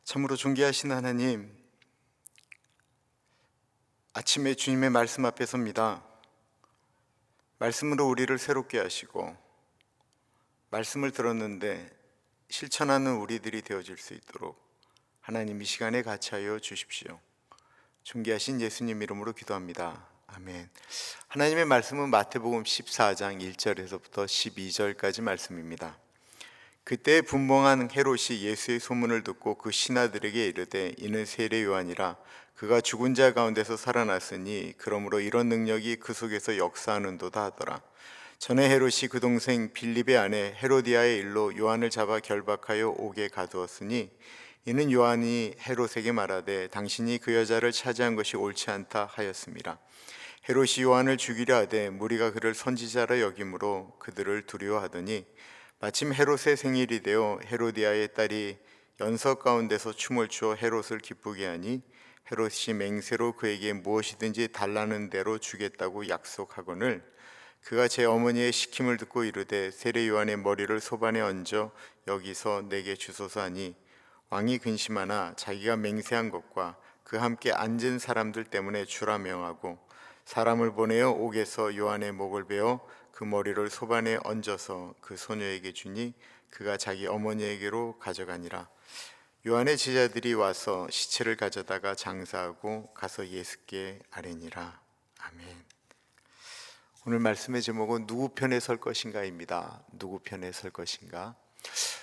참으로 존귀하신 하나님, 아침에 주님의 말씀 앞에 섭니다. 말씀으로 우리를 새롭게 하시고, 말씀을 들었는데 실천하는 우리들이 되어질 수 있도록 하나님 이 시간에 같이 하여 주십시오. 존귀하신 예수님 이름으로 기도합니다. 아멘. 하나님의 말씀은 마태복음 14장 1절에서부터 12절까지 말씀입니다. 그때 분봉한 헤롯이 예수의 소문을 듣고 그 신하들에게 이르되 이는 세례 요한이라 그가 죽은 자 가운데서 살아났으니 그러므로 이런 능력이 그 속에서 역사하는도다 하더라. 전에 헤롯이 그 동생 빌립의 아내 헤로디아의 일로 요한을 잡아 결박하여 옥에 가두었으니 이는 요한이 헤롯에게 말하되 당신이 그 여자를 차지한 것이 옳지 않다 하였습니다. 헤롯이 요한을 죽이려 하되 무리가 그를 선지자라 여김으로 그들을 두려워하더니 마침 헤롯의 생일이 되어 헤로디아의 딸이 연석 가운데서 춤을 추어 헤롯을 기쁘게 하니 헤롯이 맹세로 그에게 무엇이든지 달라는 대로 주겠다고 약속하거늘 그가 제 어머니의 시킴을 듣고 이르되 세례 요한의 머리를 소반에 얹어 여기서 내게 주소서 하니 왕이 근심하나 자기가 맹세한 것과 그 함께 앉은 사람들 때문에 주라 명하고 사람을 보내어 옥에서 요한의 목을 베어 그 머리를 소반에 얹어서 그 소녀에게 주니 그가 자기 어머니에게로 가져가니라. 요한의 제자들이 와서 시체를 가져다가 장사하고 가서 예수께 아뢰니라. 아멘. 오늘 말씀의 제목은 누구 편에 설 것인가입니다. 누구 편에 설 것인가?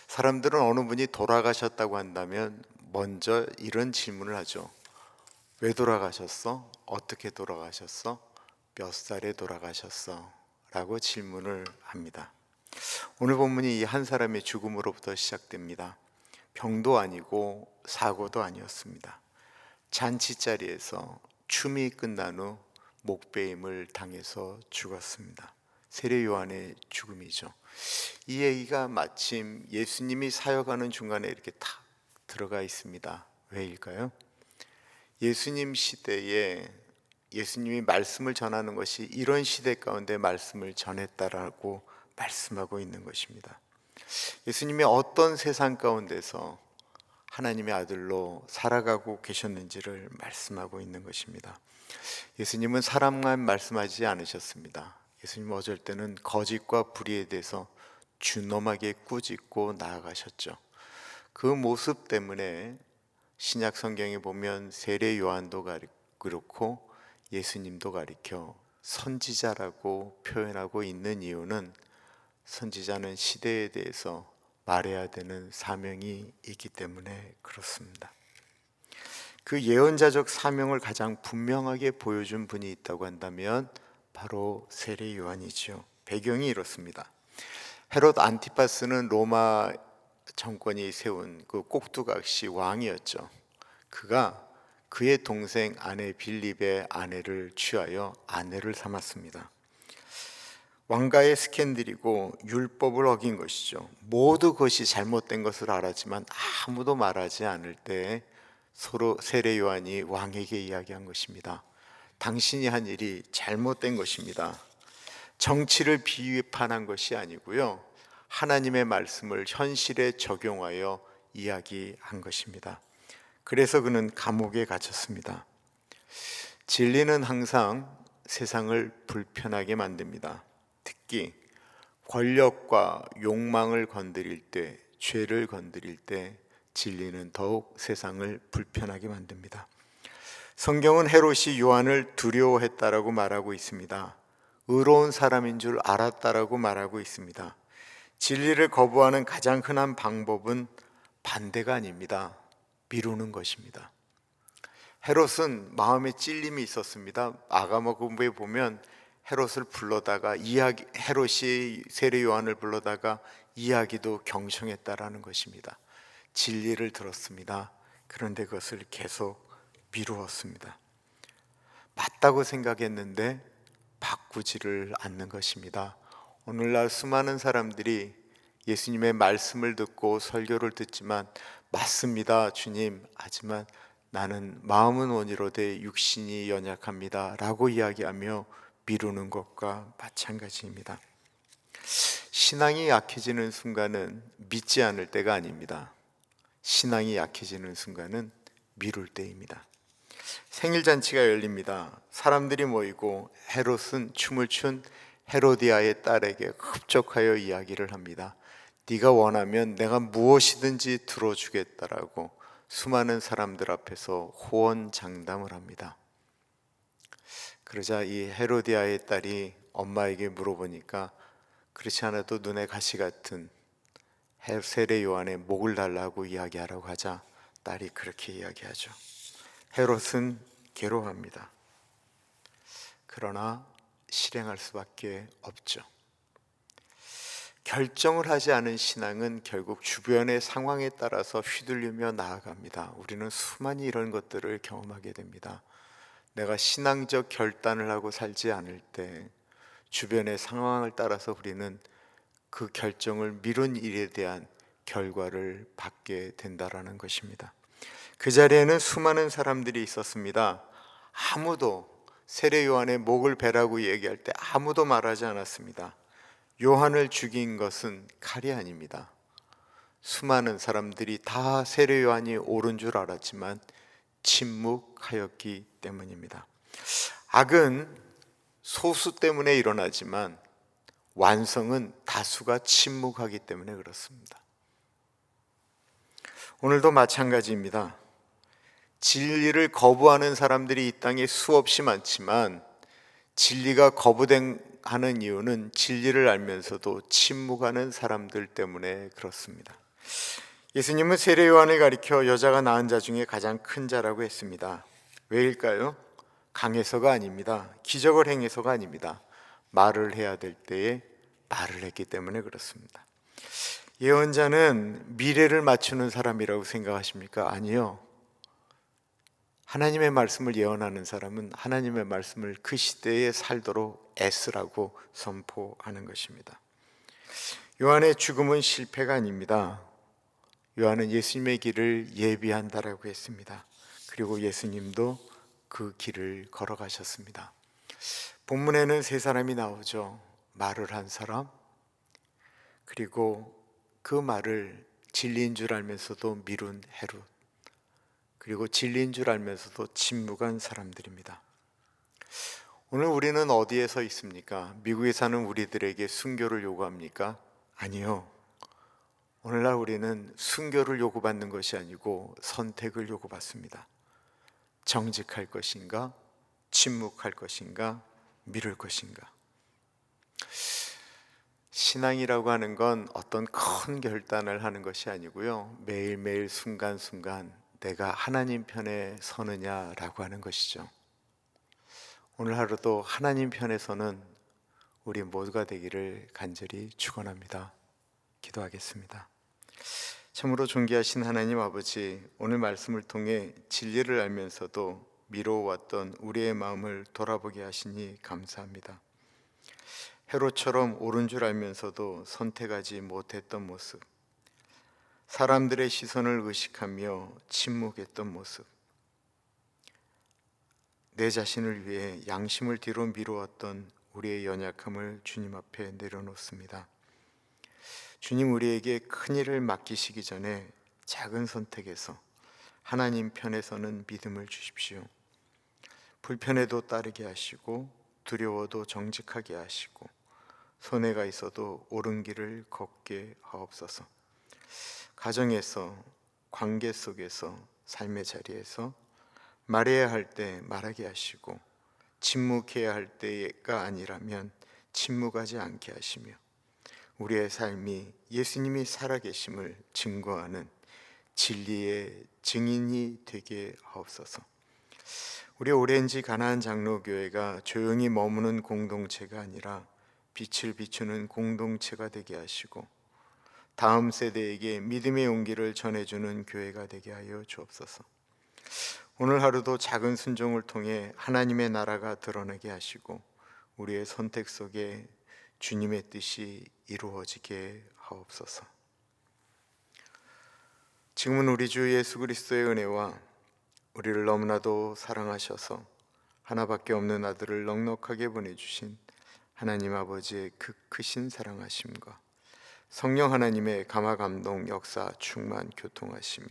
사람들은 어느 분이 돌아가셨다고 한다면 먼저 이런 질문을 하죠. 왜 돌아가셨어? 어떻게 돌아가셨어? 몇 살에 돌아가셨어? 라고 질문을 합니다. 오늘 본문이 이 한 사람의 죽음으로부터 시작됩니다. 병도 아니고 사고도 아니었습니다. 잔치자리에서 춤이 끝난 후 목베임을 당해서 죽었습니다. 세례 요한의 죽음이죠. 이 얘기가 마침 예수님이 사역하는 중간에 이렇게 탁 들어가 있습니다. 왜일까요? 예수님 시대에 예수님이 말씀을 전하는 것이 이런 시대 가운데 말씀을 전했다라고 말씀하고 있는 것입니다. 예수님이 어떤 세상 가운데서 하나님의 아들로 살아가고 계셨는지를 말씀하고 있는 것입니다. 예수님은 사람만 말씀하지 않으셨습니다. 예수님은 어쩔 때는 거짓과 불의에 대해서 준엄하게 꾸짖고 나아가셨죠. 그 모습 때문에 신약 성경에 보면 세례 요한도 그렇고 예수님도 가리켜 선지자라고 표현하고 있는 이유는 선지자는 시대에 대해서 말해야 되는 사명이 있기 때문에 그렇습니다. 그 예언자적 사명을 가장 분명하게 보여준 분이 있다고 한다면 바로 세례 요한이죠. 배경이 이렇습니다. 헤롯 안티파스는 로마 정권이 세운 그 꼭두각시 왕이었죠. 그가 그의 동생 아내 빌립의 아내를 취하여 아내를 삼았습니다. 왕가의 스캔들이고 율법을 어긴 것이죠. 모두 그것이 잘못된 것을 알았지만 아무도 말하지 않을 때 서로 세례 요한이 왕에게 이야기한 것입니다. 당신이 한 일이 잘못된 것입니다. 정치를 비판한 것이 아니고요, 하나님의 말씀을 현실에 적용하여 이야기한 것입니다. 그래서 그는 감옥에 갇혔습니다. 진리는 항상 세상을 불편하게 만듭니다. 특히 권력과 욕망을 건드릴 때, 죄를 건드릴 때 진리는 더욱 세상을 불편하게 만듭니다. 성경은 헤롯이 요한을 두려워했다라고 말하고 있습니다. 의로운 사람인 줄 알았다라고 말하고 있습니다. 진리를 거부하는 가장 흔한 방법은 반대가 아닙니다. 미루는 것입니다. 헤롯은 마음에 찔림이 있었습니다. 아가마고부에 보면 헤롯을 불러다가 헤롯이 세례 요한을 불러다가 이야기도 경청했다라는 것입니다. 진리를 들었습니다. 그런데 그것을 계속 미루었습니다. 맞다고 생각했는데 바꾸지를 않는 것입니다. 오늘날 수많은 사람들이 예수님의 말씀을 듣고 설교를 듣지만 맞습니다 주님, 하지만 나는 마음은 원이로되 육신이 연약합니다 라고 이야기하며 미루는 것과 마찬가지입니다. 신앙이 약해지는 순간은 믿지 않을 때가 아닙니다. 신앙이 약해지는 순간은 미룰 때입니다. 생일 잔치가 열립니다. 사람들이 모이고 헤롯은 춤을 춘 헤로디아의 딸에게 흡족하여 이야기를 합니다. 네가 원하면 내가 무엇이든지 들어주겠다라고 수많은 사람들 앞에서 호언장담을 합니다. 그러자 이 헤로디아의 딸이 엄마에게 물어보니까 그렇지 않아도 눈에 가시 같은 세례 요한의 목을 달라고 이야기하라고 하자 딸이 그렇게 이야기하죠. 헤롯은 괴로워합니다. 그러나 실행할 수밖에 없죠. 결정을 하지 않은 신앙은 결국 주변의 상황에 따라서 휘둘리며 나아갑니다. 우리는 수많이 이런 것들을 경험하게 됩니다. 내가 신앙적 결단을 하고 살지 않을 때 주변의 상황을 따라서 우리는 그 결정을 미룬 일에 대한 결과를 받게 된다라는 것입니다. 그 자리에는 수많은 사람들이 있었습니다. 아무도 세례 요한의 목을 베라고 얘기할 때 아무도 말하지 않았습니다. 요한을 죽인 것은 칼이 아닙니다. 수많은 사람들이 다 세례 요한이 옳은 줄 알았지만 침묵하였기 때문입니다. 악은 소수 때문에 일어나지만 완성은 다수가 침묵하기 때문에 그렇습니다. 오늘도 마찬가지입니다. 진리를 거부하는 사람들이 이 땅에 수없이 많지만 진리가 거부하는 이유는 진리를 알면서도 침묵하는 사람들 때문에 그렇습니다. 예수님은 세례 요한을 가리켜 여자가 낳은 자 중에 가장 큰 자라고 했습니다. 왜일까요? 강해서가 아닙니다. 기적을 행해서가 아닙니다. 말을 해야 될 때에 말을 했기 때문에 그렇습니다. 예언자는 미래를 맞추는 사람이라고 생각하십니까? 아니요. 하나님의 말씀을 예언하는 사람은 하나님의 말씀을 그 시대에 살도록 애쓰라고 선포하는 것입니다. 요한의 죽음은 실패가 아닙니다. 요한은 예수님의 길을 예비한다라고 했습니다. 그리고 예수님도 그 길을 걸어가셨습니다. 본문에는 세 사람이 나오죠. 말을 한 사람, 그리고 그 말을 진리인 줄 알면서도 미룬 헤롯, 그리고 진리인 줄 알면서도 침묵한 사람들입니다. 오늘 우리는 어디에 서 있습니까? 미국에 사는 우리들에게 순교를 요구합니까? 아니요. 오늘날 우리는 순교를 요구받는 것이 아니고 선택을 요구받습니다. 정직할 것인가? 침묵할 것인가? 미룰 것인가? 신앙이라고 하는 건 어떤 큰 결단을 하는 것이 아니고요. 매일매일 순간순간 내가 하나님 편에 서느냐라고 하는 것이죠. 오늘 하루도 하나님 편에 서는 우리 모두가 되기를 간절히 축원합니다. 기도하겠습니다. 참으로 존귀하신 하나님 아버지, 오늘 말씀을 통해 진리를 알면서도 미뤄왔던 우리의 마음을 돌아보게 하시니 감사합니다. 헤롯처럼 옳은 줄 알면서도 선택하지 못했던 모습, 사람들의 시선을 의식하며 침묵했던 모습, 내 자신을 위해 양심을 뒤로 미루었던 우리의 연약함을 주님 앞에 내려놓습니다. 주님, 우리에게 큰 일을 맡기시기 전에 작은 선택에서 하나님 편에 서는 믿음을 주십시오. 불편해도 따르게 하시고 두려워도 정직하게 하시고 손해가 있어도 옳은 길을 걷게 하옵소서. 가정에서, 관계 속에서, 삶의 자리에서 말해야 할 때 말하게 하시고 침묵해야 할 때가 아니라면 침묵하지 않게 하시며 우리의 삶이 예수님이 살아계심을 증거하는 진리의 증인이 되게 하옵소서. 우리 오렌지 가나안 장로교회가 조용히 머무는 공동체가 아니라 빛을 비추는 공동체가 되게 하시고 다음 세대에게 믿음의 용기를 전해주는 교회가 되게 하여 주옵소서. 오늘 하루도 작은 순종을 통해 하나님의 나라가 드러나게 하시고 우리의 선택 속에 주님의 뜻이 이루어지게 하옵소서. 지금은 우리 주 예수 그리스도의 은혜와 우리를 너무나도 사랑하셔서 하나밖에 없는 아들을 넉넉하게 보내주신 하나님 아버지의 그 크신 사랑하심과 성령 하나님의 감화 감동 역사 충만 교통하심이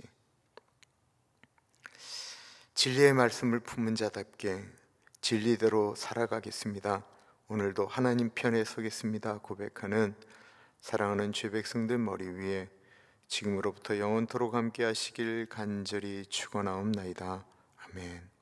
진리의 말씀을 품은 자답게 진리대로 살아가겠습니다. 오늘도 하나님 편에 서겠습니다 고백하는 사랑하는 죄 백성들 머리 위에 지금으로부터 영원토록 함께 하시길 간절히 축원하옵나이다. 아멘.